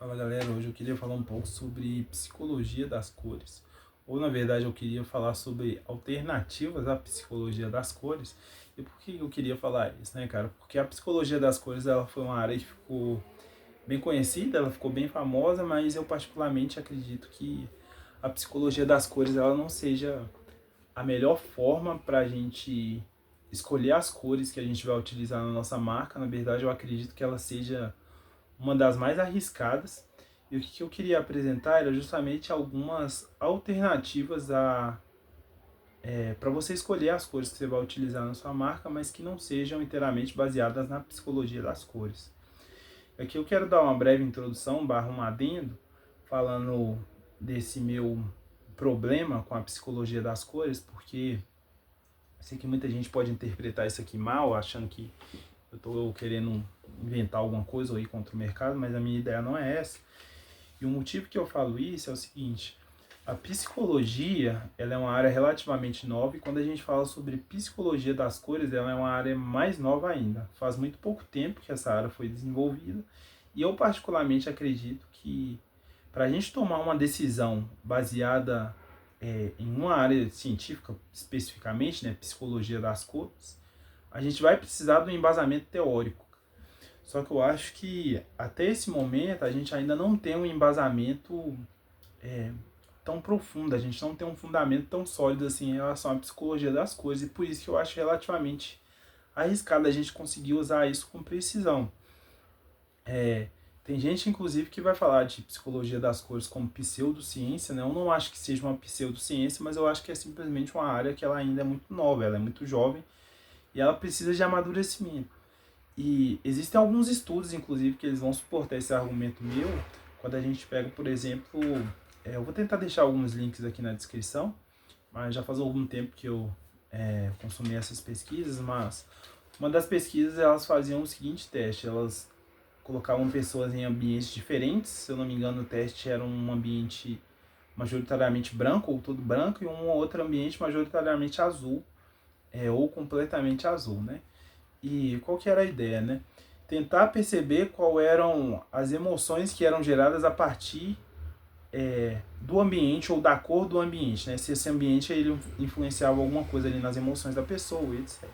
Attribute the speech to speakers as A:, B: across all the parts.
A: Fala galera, hoje eu queria falar um pouco sobre psicologia das cores. Ou na verdade eu queria falar sobre alternativas à psicologia das cores. E por que eu queria falar isso, né, cara? Porque a psicologia das cores ela foi uma área que ficou bem conhecida, ela ficou bem famosa, mas eu particularmente acredito que a psicologia das cores ela não seja a melhor forma para a gente escolher as cores que a gente vai utilizar na nossa marca. Na verdade, eu acredito que ela seja uma das mais arriscadas. E o que eu queria apresentar era justamente algumas alternativas para você escolher as cores que você vai utilizar na sua marca, mas que não sejam inteiramente baseadas na psicologia das cores. Aqui eu quero dar uma breve introdução, barra um adendo, falando desse meu problema com a psicologia das cores, porque sei que muita gente pode interpretar isso aqui mal, achando que eu estou querendo inventar alguma coisa ou ir contra o mercado, mas a minha ideia não é essa. E o motivo que eu falo isso é o seguinte: a psicologia ela é uma área relativamente nova e quando a gente fala sobre psicologia das cores, ela é uma área mais nova ainda. Faz muito pouco tempo que essa área foi desenvolvida e eu particularmente acredito que para a gente tomar uma decisão baseada em uma área científica especificamente, né, psicologia das cores, a gente vai precisar do embasamento teórico. Só que eu acho que até esse momento a gente ainda não tem um embasamento é, tão profundo, a gente não tem um fundamento tão sólido assim em relação à psicologia das coisas, e por isso que eu acho relativamente arriscado a gente conseguir usar isso com precisão. É, tem gente, inclusive, que vai falar de psicologia das cores como pseudociência, né? Eu não acho que seja uma pseudociência, mas eu acho que é simplesmente uma área que ela ainda é muito nova, ela é muito jovem e ela precisa de amadurecimento. E existem alguns estudos, inclusive, que eles vão suportar esse argumento meu, quando a gente pega, por exemplo, eu vou tentar deixar alguns links aqui na descrição, mas já faz algum tempo que eu consumi essas pesquisas, mas uma das pesquisas elas faziam o seguinte teste, elas colocavam pessoas em ambientes diferentes, se eu não me engano o teste era um ambiente majoritariamente branco ou todo branco e um outro ambiente majoritariamente azul, ou completamente azul, né? E qual que era a ideia, né? Tentar perceber qual eram as emoções que eram geradas a partir do ambiente ou da cor do ambiente, né? Se esse ambiente ele influenciava alguma coisa ali nas emoções da pessoa, etc.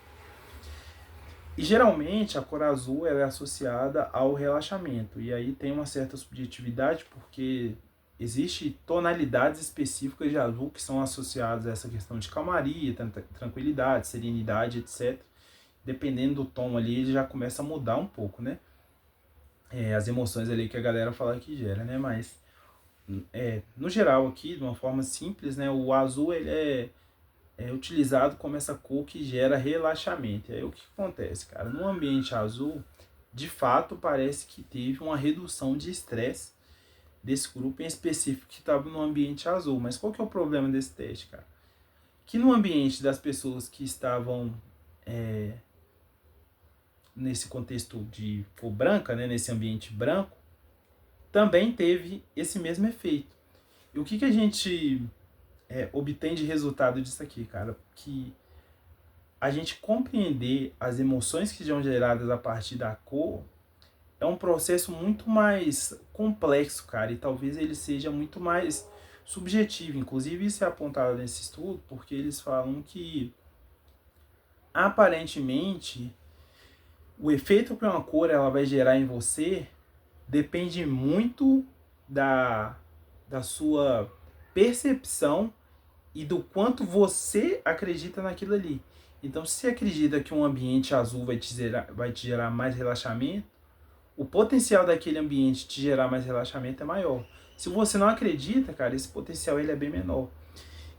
A: E geralmente a cor azul ela é associada ao relaxamento. E aí tem uma certa subjetividade porque existe tonalidades específicas de azul que são associadas a essa questão de calmaria, tranquilidade, serenidade, etc. Dependendo do tom ali, ele já começa a mudar um pouco, né? As emoções ali que a galera fala que gera, né? Mas, no geral aqui, de uma forma simples, né? O azul, ele é utilizado como essa cor que gera relaxamento. E aí o que acontece, cara? No ambiente azul, de fato, parece que teve uma redução de estresse desse grupo em específico que estava no ambiente azul. Mas qual que é o problema desse teste, cara? Que no ambiente das pessoas que estavam nesse contexto de cor branca, né, nesse ambiente branco, também teve esse mesmo efeito. E o que a gente obtém de resultado disso aqui, cara? Que a gente compreender as emoções que são geradas a partir da cor é um processo muito mais complexo, cara, e talvez ele seja muito mais subjetivo. Inclusive, isso é apontado nesse estudo, porque eles falam que aparentemente o efeito que uma cor ela vai gerar em você depende muito da, da sua percepção e do quanto você acredita naquilo ali. Então, se você acredita que um ambiente azul vai te gerar mais relaxamento, o potencial daquele ambiente te gerar mais relaxamento é maior. Se você não acredita, cara, esse potencial ele é bem menor.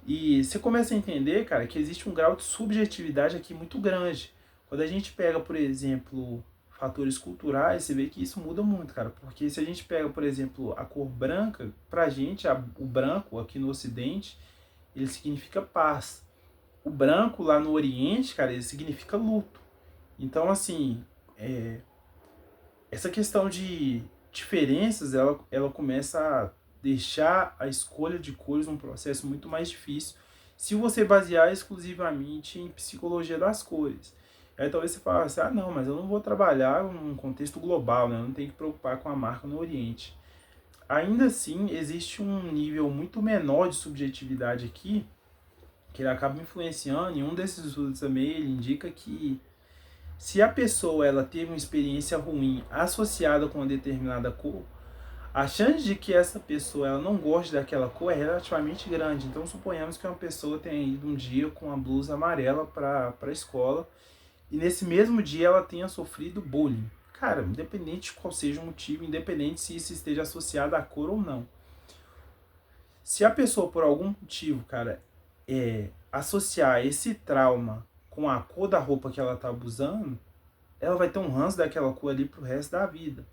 A: E você começa a entender, cara, que existe um grau de subjetividade aqui muito grande. Quando a gente pega, por exemplo, fatores culturais, você vê que isso muda muito, cara. Porque se a gente pega, por exemplo, a cor branca, pra gente, o branco aqui no Ocidente, ele significa paz. O branco lá no Oriente, cara, ele significa luto. Então, assim, essa questão de diferenças, ela começa a deixar a escolha de cores um processo muito mais difícil se você basear exclusivamente em psicologia das cores. Aí talvez você fale assim, não, mas eu não vou trabalhar num contexto global, né? Eu não tenho que preocupar com a marca no Oriente. ainda assim existe um nível muito menor de subjetividade aqui, que ele acaba influenciando. E um desses estudos também ele indica que se a pessoa ela teve uma experiência ruim associada com uma determinada cor, a chance de que essa pessoa ela não goste daquela cor é relativamente grande. Então suponhamos que uma pessoa tenha ido um dia com uma blusa amarela para a escola e nesse mesmo dia ela tenha sofrido bullying. Cara, independente de qual seja o motivo, independente se isso esteja associado à cor ou não. Se a pessoa por algum motivo, cara, associar esse trauma com a cor da roupa que ela tá usando, ela vai ter um ranço daquela cor ali pro resto da vida.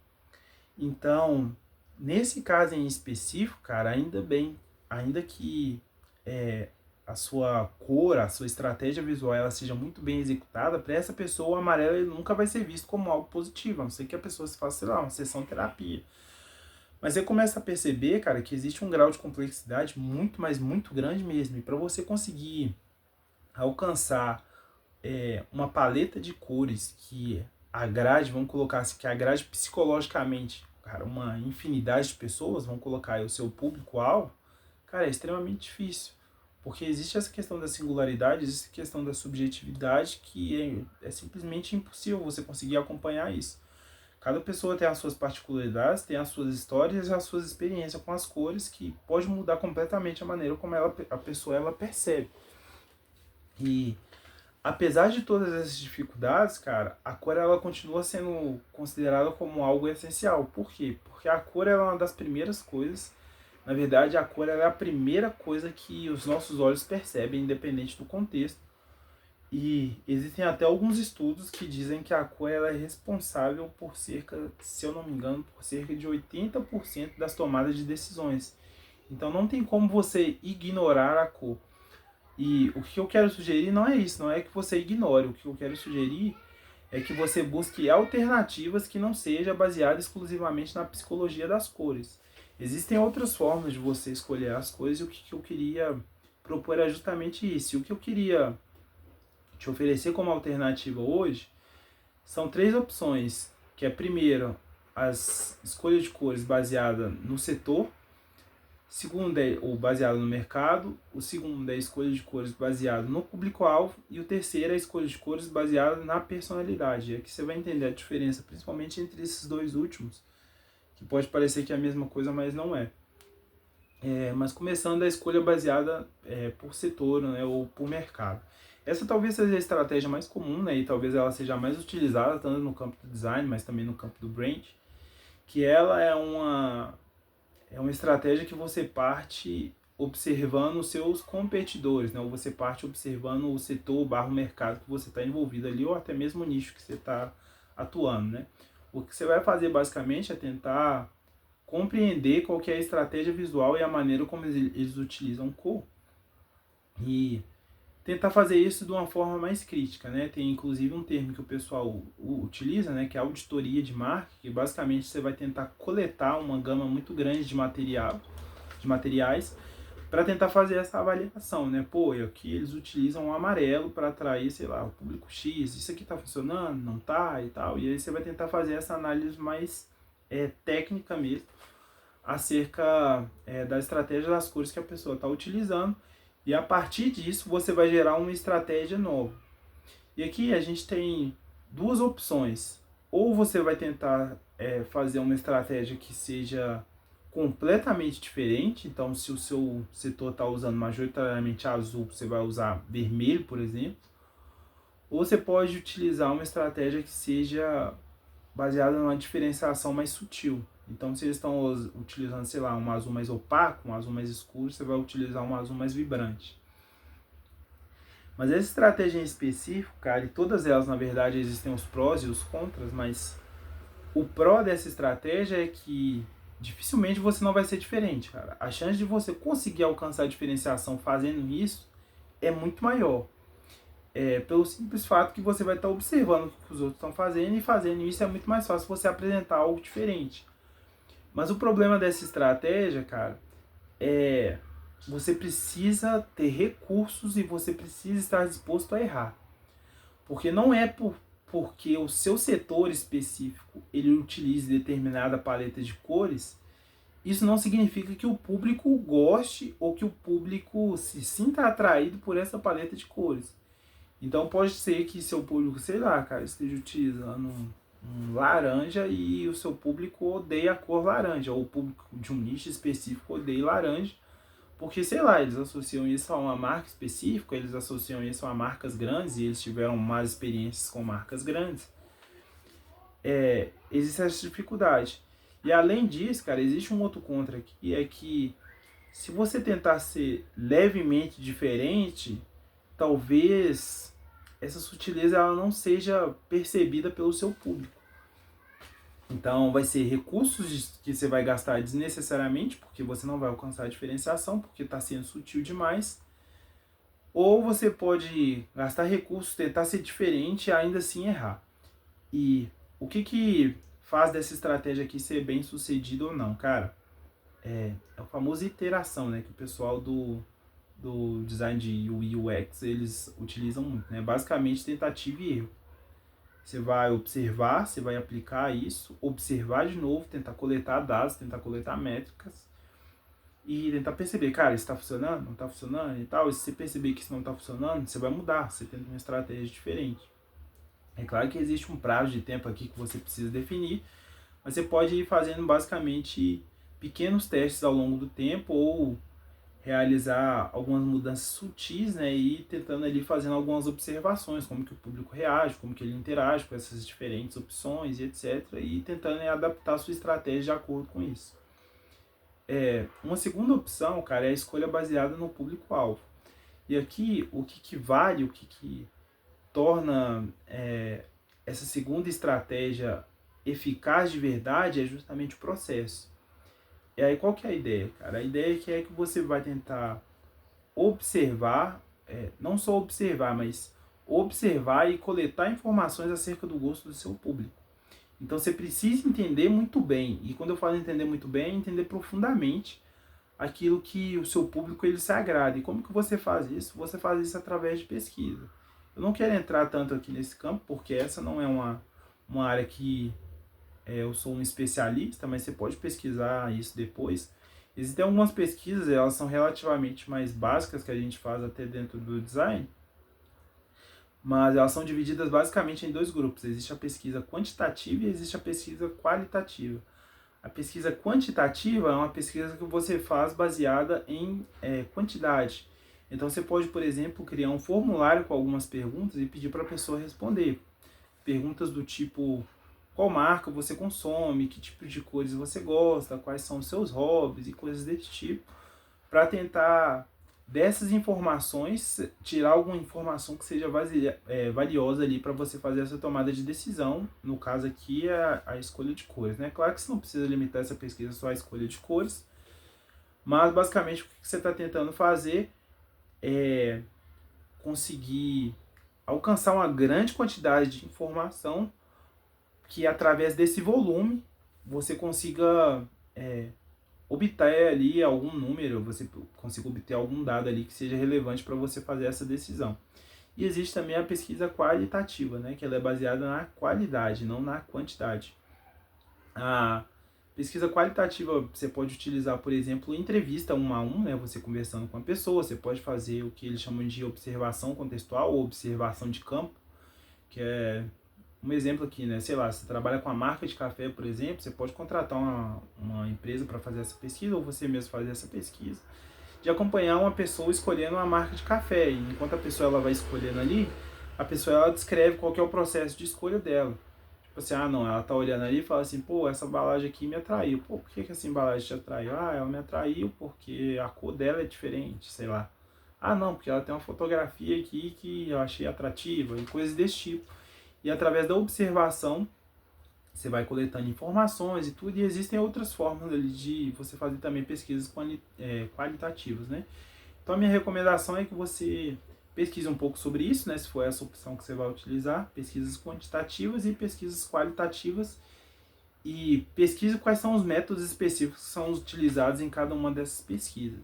A: Então, nesse caso em específico, cara, ainda bem, ainda que a sua cor, a sua estratégia visual, ela seja muito bem executada, para essa pessoa o amarelo ele nunca vai ser visto como algo positivo, a não ser que a pessoa se faça, sei lá, uma sessão terapia. Mas você começa a perceber, cara, que existe um grau de complexidade muito, mas muito grande mesmo. E para você conseguir alcançar uma paleta de cores que agrade, vamos colocar assim, que agrade psicologicamente, cara, uma infinidade de pessoas, vamos colocar aí o seu público-alvo, cara, é extremamente difícil. Porque existe essa questão da singularidade, existe a questão da subjetividade, que é simplesmente impossível você conseguir acompanhar isso. Cada pessoa tem as suas particularidades, tem as suas histórias e as suas experiências com as cores, que pode mudar completamente a maneira como a pessoa ela percebe. E apesar de todas essas dificuldades, cara, a cor ela continua sendo considerada como algo essencial. Por quê? Porque a cor ela é uma das primeiras coisas. Na verdade, a cor ela é a primeira coisa que os nossos olhos percebem, independente do contexto. E existem até alguns estudos que dizem que a cor ela é responsável por cerca, se eu não me engano, por cerca de 80% das tomadas de decisões. Então não tem como você ignorar a cor. E o que eu quero sugerir não é isso, não é que você ignore. O que eu quero sugerir é que você busque alternativas que não sejam baseadas exclusivamente na psicologia das cores. Existem outras formas de você escolher as cores e o que eu queria propor é justamente isso. E o que eu queria te oferecer como alternativa hoje são 3 opções, que é primeiro as escolhas de cores baseada no setor, segundo é o baseado no mercado, o segundo é a escolha de cores baseado no público-alvo e o terceiro é a escolha de cores baseada na personalidade. Aqui você vai entender a diferença, principalmente entre esses dois últimos, que pode parecer que é a mesma coisa, mas não é. Mas começando a escolha baseada por setor, né, ou por mercado. Essa talvez seja a estratégia mais comum, né, e talvez ela seja mais utilizada tanto no campo do design, mas também no campo do brand, que ela é uma estratégia que você parte observando os seus competidores, né, ou você parte observando o setor barra mercado que você está envolvido ali, ou até mesmo o nicho que você está atuando. Né. O que você vai fazer basicamente é tentar compreender qual que é a estratégia visual e a maneira como eles utilizam cor e tentar fazer isso de uma forma mais crítica, né? Tem inclusive um termo que o pessoal utiliza, né, que é auditoria de marca, que basicamente você vai tentar coletar uma gama muito grande de materiais para tentar fazer essa avaliação, né? Pô, aqui eles utilizam o amarelo para atrair, sei lá, o público X, isso aqui está funcionando, não tá e tal, e aí você vai tentar fazer essa análise mais técnica mesmo, acerca da estratégia das cores que a pessoa está utilizando, e a partir disso você vai gerar uma estratégia nova. E aqui a gente tem 2 opções. Ou você vai tentar fazer uma estratégia que seja completamente diferente, então se o seu setor está usando majoritariamente azul, você vai usar vermelho, por exemplo. Ou você pode utilizar uma estratégia que seja baseada numa diferenciação mais sutil. Então, se eles estão utilizando, sei lá, um azul mais opaco, um azul mais escuro, você vai utilizar um azul mais vibrante. Mas essa estratégia em específico, cara, e todas elas, na verdade, existem os prós e os contras, mas o pró dessa estratégia é que dificilmente você não vai ser diferente, cara. A chance de você conseguir alcançar a diferenciação fazendo isso é muito maior. Pelo simples fato que você vai estar observando o que os outros estão fazendo, e fazendo isso é muito mais fácil você apresentar algo diferente. Mas o problema dessa estratégia, cara, você precisa ter recursos e você precisa estar disposto a errar. Porque não é porque o seu setor específico ele utilize determinada paleta de cores isso não significa que o público goste ou que o público se sinta atraído por essa paleta de cores. Então pode ser que seu público, sei lá, cara, esteja utilizando um laranja e o seu público odeia a cor laranja, ou o público de um nicho específico odeia laranja, porque, sei lá, eles associam isso a uma marca específica, eles associam isso a marcas grandes e eles tiveram más experiências com marcas grandes. Existe essa dificuldade. E além disso, cara, existe um outro contra aqui, é que se você tentar ser levemente diferente, talvez essa sutileza ela não seja percebida pelo seu público. Então vai ser recursos que você vai gastar desnecessariamente, porque você não vai alcançar a diferenciação, porque está sendo sutil demais. Ou você pode gastar recursos, tentar ser diferente e ainda assim errar. E o que faz dessa estratégia aqui ser bem sucedida ou não, cara? É a famosa iteração, né? Que o pessoal do design de UI UX eles utilizam muito, né? Basicamente tentativa e erro. Você vai observar, você vai aplicar isso, observar de novo, tentar coletar dados, tentar coletar métricas e tentar perceber, cara, isso está funcionando, não está funcionando e tal. E se você perceber que isso não está funcionando, você vai mudar, você tenta uma estratégia diferente. É claro que existe um prazo de tempo aqui que você precisa definir, mas você pode ir fazendo basicamente pequenos testes ao longo do tempo ou realizar algumas mudanças sutis, né, e tentando ali fazendo algumas observações, como que o público reage, como que ele interage com essas diferentes opções e etc, e tentando, né, adaptar a sua estratégia de acordo com isso. Uma segunda opção, cara, é a escolha baseada no público-alvo. E aqui, o que vale, o que torna essa segunda estratégia eficaz de verdade é justamente o processo. E aí, qual que é a ideia, cara? A ideia é que você vai tentar observar, não só observar, mas observar e coletar informações acerca do gosto do seu público. Então você precisa entender muito bem, e quando eu falo entender muito bem, é entender profundamente aquilo que o seu público ele se agrada. E como que você faz isso? Você faz isso através de pesquisa. Eu não quero entrar tanto aqui nesse campo, porque essa não é uma área que eu sou um especialista, mas você pode pesquisar isso depois. Existem algumas pesquisas, elas são relativamente mais básicas que a gente faz até dentro do design, mas elas são divididas basicamente em dois grupos. Existe a pesquisa quantitativa e existe a pesquisa qualitativa. A pesquisa quantitativa é uma pesquisa que você faz baseada em quantidade. Então você pode, por exemplo, criar um formulário com algumas perguntas e pedir para a pessoa responder. Perguntas do tipo: qual marca você consome, que tipo de cores você gosta, quais são os seus hobbies e coisas desse tipo, para tentar dessas informações tirar alguma informação que seja valiosa ali para você fazer essa tomada de decisão. No caso aqui é a escolha de cores, né? Claro que você não precisa limitar essa pesquisa só à escolha de cores, mas basicamente o que você está tentando fazer é conseguir alcançar uma grande quantidade de informação que através desse volume você consiga obter ali algum número, você consiga obter algum dado ali que seja relevante para você fazer essa decisão. E existe também a pesquisa qualitativa, né, que ela é baseada na qualidade, não na quantidade. A pesquisa qualitativa você pode utilizar, por exemplo, entrevista 1 a 1, né, você conversando com a pessoa, você pode fazer o que eles chamam de observação contextual ou observação de campo, que é um exemplo aqui, né? Sei lá, você trabalha com a marca de café, por exemplo, você pode contratar uma empresa para fazer essa pesquisa ou você mesmo fazer essa pesquisa, de acompanhar uma pessoa escolhendo uma marca de café. E enquanto a pessoa ela vai escolhendo ali, a pessoa ela descreve qual que é o processo de escolha dela. Tipo assim, não, ela tá olhando ali e fala assim, pô, essa embalagem aqui me atraiu. Pô, por que essa embalagem te atraiu? Ela me atraiu porque a cor dela é diferente, sei lá. Não, porque ela tem uma fotografia aqui que eu achei atrativa e coisas desse tipo. E através da observação, você vai coletando informações e tudo, e existem outras formas ali de você fazer também pesquisas qualitativas, né? Então a minha recomendação é que você pesquise um pouco sobre isso, né? Se for essa opção que você vai utilizar, pesquisas quantitativas e pesquisas qualitativas, e pesquise quais são os métodos específicos que são utilizados em cada uma dessas pesquisas.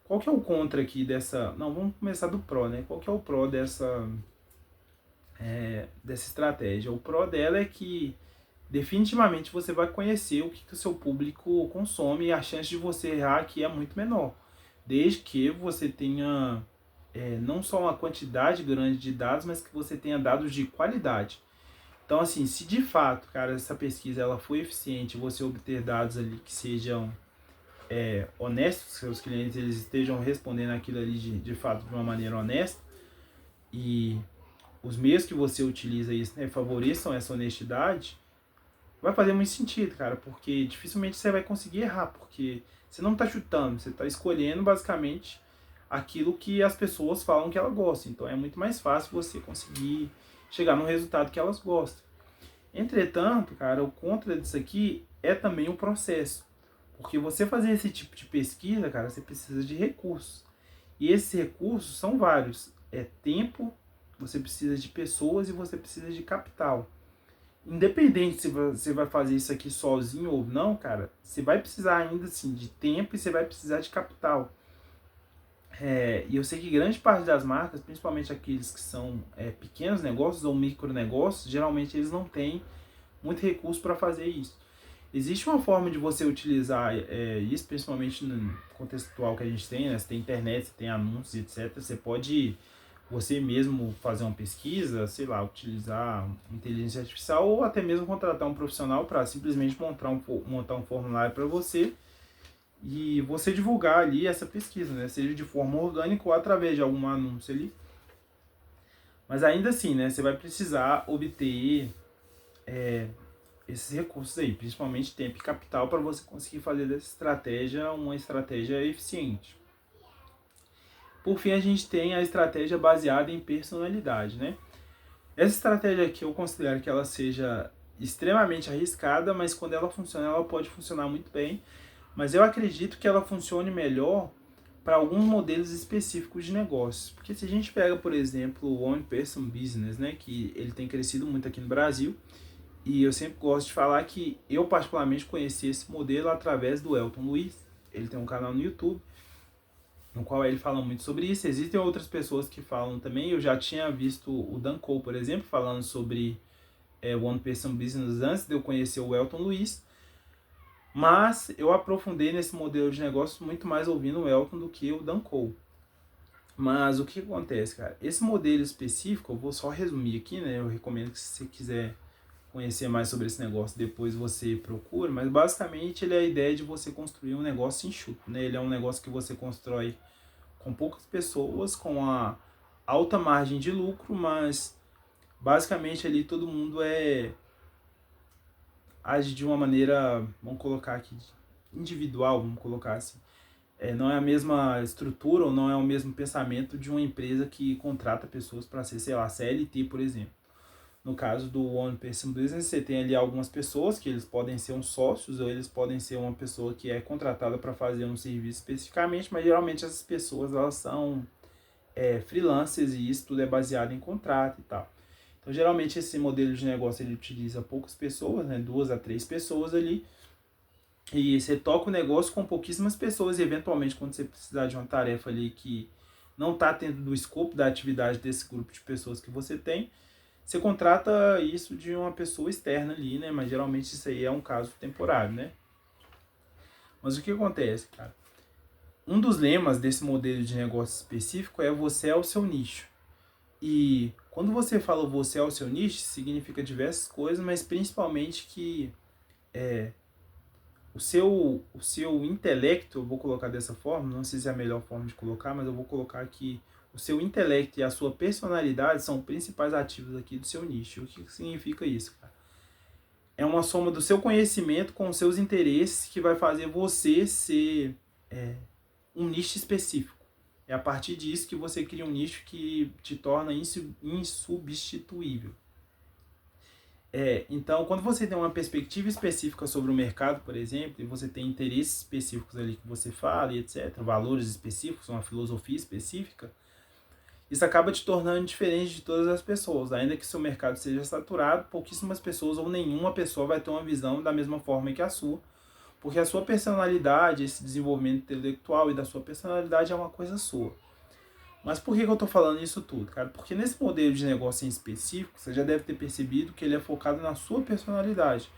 A: Qual que é o contra aqui dessa... Não, vamos começar do pró, né? Qual que é o pró dessa estratégia? O pró dela é que definitivamente você vai conhecer o que o seu público consome e a chance de você errar aqui é muito menor. Desde que você tenha não só uma quantidade grande de dados, mas que você tenha dados de qualidade. Então, assim, se de fato, cara, essa pesquisa ela foi eficiente, você obter dados ali que sejam honestos, que seus clientes eles estejam respondendo aquilo ali de fato de uma maneira honesta, e os meios que você utiliza isso, né, favoreçam essa honestidade, vai fazer muito sentido, cara, porque dificilmente você vai conseguir errar, porque você não está chutando, você está escolhendo basicamente aquilo que as pessoas falam que elas gostam. Então é muito mais fácil você conseguir chegar no resultado que elas gostam. Entretanto, cara, o contra disso aqui é também o processo. Porque você fazer esse tipo de pesquisa, cara, você precisa de recursos. E esses recursos são vários. É tempo, você precisa de pessoas e você precisa de capital. Independente se você vai fazer isso aqui sozinho ou não, cara, você vai precisar ainda assim de tempo e você vai precisar de capital. E eu sei que grande parte das marcas, principalmente aqueles que são pequenos negócios ou micro negócios, geralmente eles não têm muito recurso para fazer isso. Existe uma forma de você utilizar isso, principalmente no contexto atual que a gente tem, né? Você tem internet, você tem anúncios, etc. Você pode você mesmo fazer uma pesquisa, sei lá, utilizar inteligência artificial ou até mesmo contratar um profissional para simplesmente montar um formulário para você e você divulgar ali essa pesquisa, né? Seja de forma orgânica ou através de algum anúncio ali. Mas ainda assim, né? Você vai precisar obter esses recursos aí, principalmente tempo e capital, para você conseguir fazer dessa estratégia uma estratégia eficiente. Por fim, a gente tem a estratégia baseada em personalidade, né? Essa estratégia aqui eu considero que ela seja extremamente arriscada, mas quando ela funciona, ela pode funcionar muito bem. Mas eu acredito que ela funcione melhor para alguns modelos específicos de negócios. Porque se a gente pega, por exemplo, o One Person Business, né, que ele tem crescido muito aqui no Brasil, e eu sempre gosto de falar que eu particularmente conheci esse modelo através do Elton Luiz. Ele tem um canal no YouTube, no qual ele fala muito sobre isso. Existem outras pessoas que falam também. Eu já tinha visto o Dan Cole, por exemplo, falando sobre One Person Business antes de eu conhecer o Elton Luiz. Mas eu aprofundei nesse modelo de negócio muito mais ouvindo o Elton do que o Dan Cole. Mas o que acontece, cara? Esse modelo específico, eu vou só resumir aqui, né? Eu recomendo que se você quiser conhecer mais sobre esse negócio, depois você procura. Mas basicamente ele é a ideia de você construir um negócio enxuto, né? Ele é um negócio que você constrói com poucas pessoas, com a alta margem de lucro, mas basicamente ali todo mundo age de uma maneira, vamos colocar aqui, individual, vamos colocar assim. Não é a mesma estrutura ou não é o mesmo pensamento de uma empresa que contrata pessoas para ser, sei lá, CLT, por exemplo. No caso do One Person Business, você tem ali algumas pessoas que eles podem ser uns sócios ou eles podem ser uma pessoa que é contratada para fazer um serviço especificamente, mas geralmente essas pessoas elas são freelancers e isso tudo é baseado em contrato e tal. Então, geralmente esse modelo de negócio ele utiliza poucas pessoas, né, 2 a 3 pessoas ali, e você toca o negócio com pouquíssimas pessoas e eventualmente quando você precisar de uma tarefa ali que não está dentro do escopo da atividade desse grupo de pessoas que você tem, você contrata isso de uma pessoa externa ali, né? Mas geralmente isso aí é um caso temporário, né? Mas o que acontece, cara? Um dos lemas desse modelo de negócio específico é você é o seu nicho. E quando você fala você é o seu nicho, significa diversas coisas, mas principalmente que o seu intelecto, eu vou colocar dessa forma, não sei se é a melhor forma de colocar, mas eu vou colocar que o seu intelecto e a sua personalidade são os principais ativos aqui do seu nicho. O que significa isso, cara? É uma soma do seu conhecimento com os seus interesses que vai fazer você ser um nicho específico. É a partir disso que você cria um nicho que te torna insubstituível. Então, quando você tem uma perspectiva específica sobre o mercado, por exemplo, e você tem interesses específicos ali que você fala e etc., valores específicos, uma filosofia específica, isso acaba te tornando diferente de todas as pessoas. Ainda que seu mercado seja saturado, pouquíssimas pessoas ou nenhuma pessoa vai ter uma visão da mesma forma que a sua, porque a sua personalidade, esse desenvolvimento intelectual e da sua personalidade é uma coisa sua. Mas por que eu estou falando isso tudo, cara? Porque nesse modelo de negócio em específico, você já deve ter percebido que ele é focado na sua personalidade.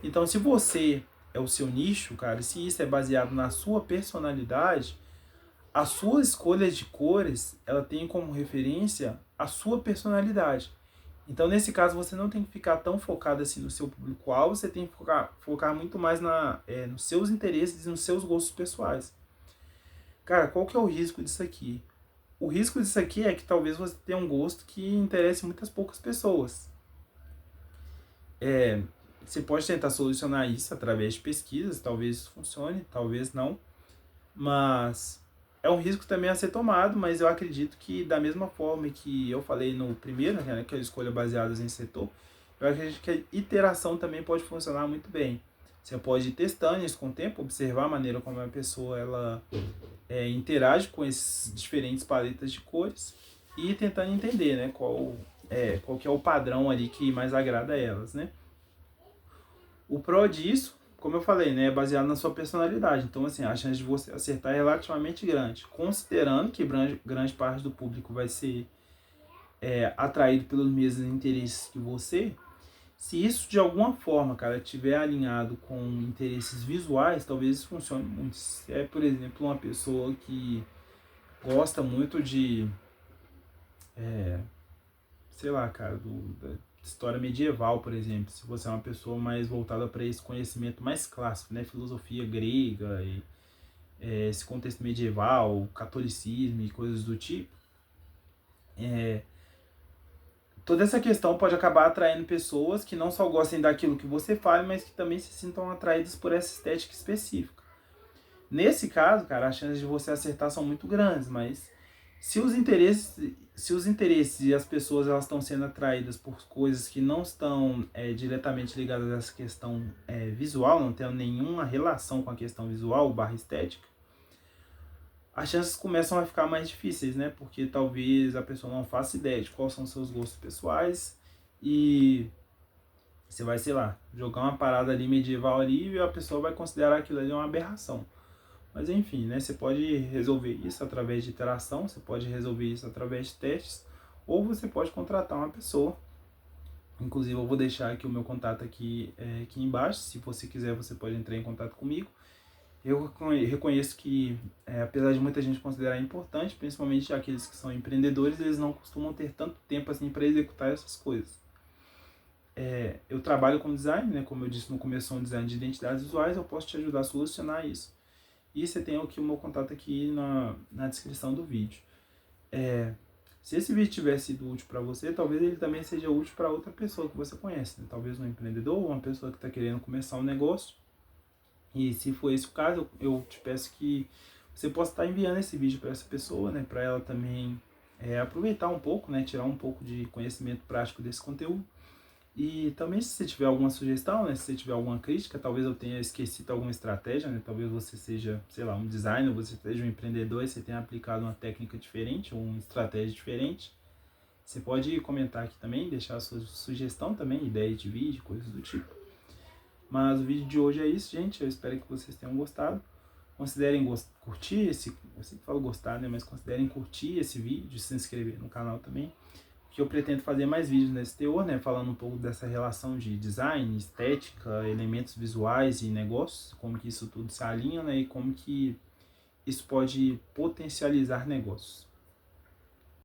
A: Então, se você é o seu nicho, cara, se isso é baseado na sua personalidade, a sua escolha de cores, ela tem como referência a sua personalidade. Então, nesse caso, você não tem que ficar tão focado assim no seu público-alvo, você tem que focar muito mais nos seus interesses e nos seus gostos pessoais. Cara, qual que é o risco disso aqui? O risco disso aqui é que talvez você tenha um gosto que interesse muitas poucas pessoas. Você pode tentar solucionar isso através de pesquisas, talvez isso funcione, talvez não, mas é um risco também a ser tomado, mas eu acredito que da mesma forma que eu falei no primeiro, né, que é a escolha baseada em setor, eu acredito que a iteração também pode funcionar muito bem. Você pode ir testando isso com o tempo, observar a maneira como a pessoa ela interage com esses diferentes paletas de cores e tentando entender, né, qual que é o padrão ali que mais agrada a elas, né? O pró disso, como eu falei, né, é baseado na sua personalidade. Então, assim, a chance de você acertar é relativamente grande. Considerando que grande parte do público vai ser atraído pelos mesmos interesses que você, se isso de alguma forma, cara, estiver alinhado com interesses visuais, talvez isso funcione muito. Se é, por exemplo, uma pessoa que gosta muito de, sei lá, cara, da história medieval, por exemplo. Se você é uma pessoa mais voltada para esse conhecimento mais clássico, né, filosofia grega e esse contexto medieval, catolicismo e coisas do tipo, toda essa questão pode acabar atraindo pessoas que não só gostem daquilo que você fala, mas que também se sintam atraídas por essa estética específica. Nesse caso, cara, as chances de você acertar são muito grandes, mas se os interesses e as pessoas elas estão sendo atraídas por coisas que não estão diretamente ligadas a essa questão visual, não tem nenhuma relação com a questão visual barra estética, as chances começam a ficar mais difíceis, né? Porque talvez a pessoa não faça ideia de quais são os seus gostos pessoais e você vai, sei lá, jogar uma parada ali medieval ali e a pessoa vai considerar aquilo ali uma aberração. Mas enfim, né? Você pode resolver isso através de interação, você pode resolver isso através de testes, ou você pode contratar uma pessoa. Inclusive eu vou deixar aqui o meu contato aqui embaixo. Se você quiser, você pode entrar em contato comigo. Eu reconheço que, apesar de muita gente considerar importante, principalmente aqueles que são empreendedores, eles não costumam ter tanto tempo assim para executar essas coisas. Eu trabalho com design, né? Como eu disse no começo, sou um design de identidades visuais, eu posso te ajudar a solucionar isso. E você tem aqui o meu contato aqui na descrição do vídeo. Se esse vídeo tiver sido útil para você, talvez ele também seja útil para outra pessoa que você conhece, né? Talvez um empreendedor ou uma pessoa que está querendo começar um negócio. E se for esse o caso, eu te peço que você possa estar enviando esse vídeo para essa pessoa, né? Para ela também aproveitar um pouco, né? Tirar um pouco de conhecimento prático desse conteúdo. E também se você tiver alguma sugestão, né, se você tiver alguma crítica, talvez eu tenha esquecido alguma estratégia, né, talvez você seja, sei lá, um designer, você seja um empreendedor e você tenha aplicado uma técnica diferente ou uma estratégia diferente. Você pode comentar aqui também, deixar a sua sugestão também, ideias de vídeo, coisas do tipo. Mas o vídeo de hoje é isso, gente, eu espero que vocês tenham gostado. Considerem curtir esse, eu sempre falo gostar, né, mas considerem curtir esse vídeo, se inscrever no canal também, que eu pretendo fazer mais vídeos nesse teor, né, falando um pouco dessa relação de design, estética, elementos visuais e negócios, como que isso tudo se alinha, né, e como que isso pode potencializar negócios.